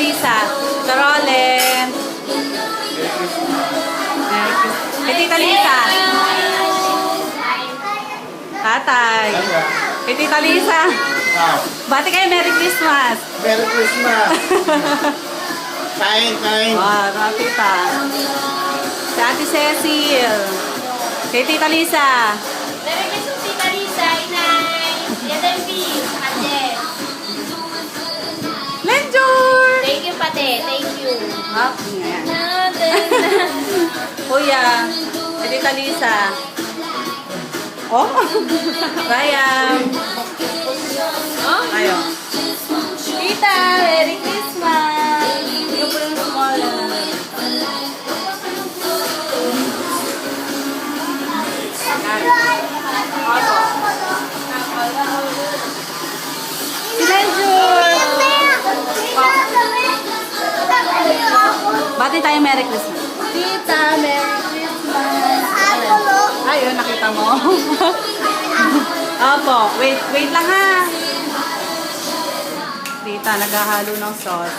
Lisa. Carolen. Kay Tita Lisa. Tatay. Kay Tita Lisa. Bati kayo, Merry Christmas. Merry Christmas. Kain. Mga tita. Si Ate Cecil. Kay Tita Lisa. Merry Christmas, Tita Lisa, Inay. Tita B, Ate. Lenjur! Thank you, Pate. Thank you. Ah, yan. Kuya. Kay Tita Lisa. Oh! Ryan. Oh? Ayo. Tita, Merry Christmas! Yung po yung small. Si Lenjur! Bati tayo Merry Christmas. Tita, Merry Christmas. Ayun, nakita mo. Opo, wait lang ha. Tita, naghahalo ng sauce.